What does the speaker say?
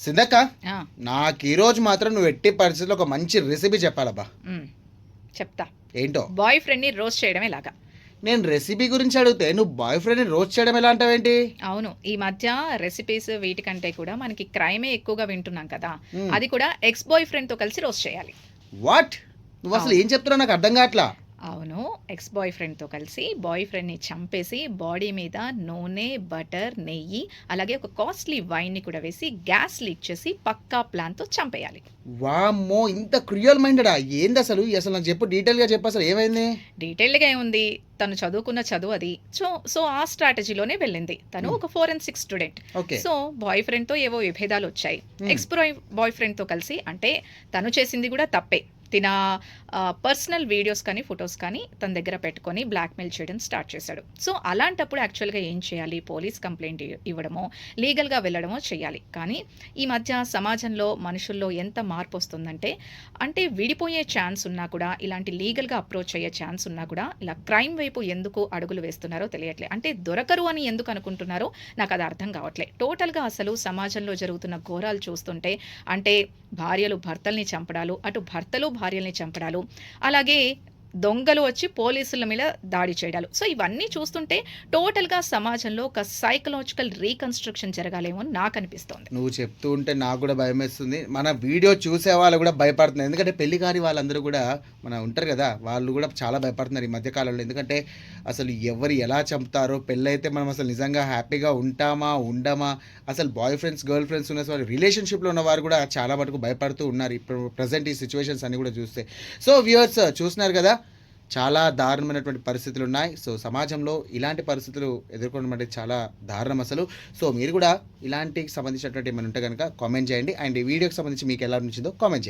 సిందక్క, ఆ, నాకు ఈ రోజు మాత్రం నువ్వు ఎట్టి పరిస్థితుల్లో ఒక మంచి రెసిపీ చెప్పాలబ్బా. ఉమ్, చెప్తా. ఏంటో? బాయ్ ఫ్రెండ్ని రోస్ట్ చేయడం ఎలాగా? నేను రెసిపీ గురించి అడిగితే నువ్వు బాయ్ ఫ్రెండ్ని రోస్ట్ చేయడం ఎలా అంటావేంటి? అవును, ఈ మధ్య రెసిపీస్ వీటికంటే కూడా మనకి క్రైమే ఎక్కువగా వింటున్నాం కదా. హ్మ్. అది కూడా ఎక్స్ బాయ్ ఫ్రెండ్తో కలిసి రోస్ట్ చేయాలి. వాట్? నువ్వు అసలు ఏం చెప్తున్నావు నాకు అర్థం కావట్లా. అవును, ఎక్స్ బాయ్ ఫ్రెండ్తో కలిసి బాయ్ ఫ్రెండ్ని చంపేసి బాడీ మీద నూనె, బటర్, నెయ్యి, అలాగే ఒక కాస్ట్లీ వైన్ని కూడా వేసి గ్యాస్ లీక్ చేసి పక్కా ప్లాన్తో చంపేయాలి. వామ్మో, ఇంత క్రూయల్ మైండెడా? ఏంది అసలు నాకు చెప్పు, డీటెయిల్గా చెప్పు, అసలు ఏమైంది? డీటెయిల్డ్గా ఏముంది, తను చదువుకున్న చదువు అది. సో ఆ స్ట్రాటజీలోనే వెళ్ళింది. తను ఒక forensic student. Okay. So boy ఫ్రెండ్తో ఏవో విభేదాలు వచ్చాయి. ఎక్స్ బాయ్ ఫ్రెండ్తో కలిసి, అంటే తను చేసింది కూడా తప్పే. తిన పర్సనల్ వీడియోస్ కానీ ఫొటోస్ కానీ తన దగ్గర పెట్టుకొని బ్లాక్మెయిల్ చేయడం స్టార్ట్ చేశాడు. సో అలాంటప్పుడు యాక్చువల్గా ఏం చేయాలి? పోలీస్ కంప్లైంట్ ఇవ్వడమో, లీగల్గా వెళ్ళడమో చేయాలి. కానీ ఈ మధ్య సమాజంలో మనుషుల్లో ఎంత మార్పు వస్తుందంటే, అంటే విడిపోయే ఛాన్స్ ఉన్నా కూడా, ఇలాంటి లీగల్గా అప్రోచ్ అయ్యే ఛాన్స్ ఉన్నా కూడా ఇలా క్రైమ్ వైపు ఎందుకు అడుగులు వేస్తున్నారో తెలియట్లే. అంటే దొరకరు అని ఎందుకు అనుకుంటున్నారో నాకు అది అర్థం కావట్లే. టోటల్గా అసలు సమాజంలో జరుగుతున్న ఘోరాలు చూస్తుంటే, అంటే భార్యలు భర్తల్ని చంపడాలు, అటు భర్తలు భార్యల్ని చంపడాలు, అలాగే దొంగలు వచ్చి పోలీసుల మీద దాడి చేయడాలు. సో ఇవన్నీ చూస్తుంటే టోటల్గా సమాజంలో ఒక సైకలాజికల్ రీకన్స్ట్రక్షన్ జరగాలేమో అని నాకు అనిపిస్తోంది. నువ్వు చెప్తూ ఉంటే నాకు కూడా భయం వేస్తుంది. మన వీడియో చూసే వాళ్ళు కూడా భయపడుతున్నారు. ఎందుకంటే పెళ్లి కాని వాళ్ళందరూ కూడా మన ఉంటారు కదా, వాళ్ళు కూడా చాలా భయపడుతున్నారు ఈ మధ్యకాలంలో. ఎందుకంటే అసలు ఎవరు ఎలా చంపుతారో, పెళ్ళైతే మనం అసలు నిజంగా హ్యాపీగా ఉంటామా ఉండమా, అసలు బాయ్ ఫ్రెండ్స్ గర్ల్ ఫ్రెండ్స్ ఉన్న వాళ్ళు, రిలేషన్షిప్లో ఉన్న వారు కూడా చాలా మటుకు భయపడుతూ ఉన్నారు ఇప్పుడు ప్రజెంట్ ఈ సిచ్యువేషన్స్ అన్ని కూడా చూస్తే. సో వ్యూవర్స్ చూస్తున్నారు కదా, చాలా దారుణమైనటువంటి పరిస్థితులు ఉన్నాయి. సో సమాజంలో ఇలాంటి పరిస్థితులు ఎదుర్కోవడం అంటే చాలా దారుణం అసలు. సో మీరు కూడా ఇలాంటికి సంబంధించినటువంటి ఏమైనా ఉంటే కనుక కామెంట్ చేయండి. అండ్ ఈ వీడియోకి సంబంధించి మీకు ఎలా అనిపించిందో కామెంట్ చేయండి.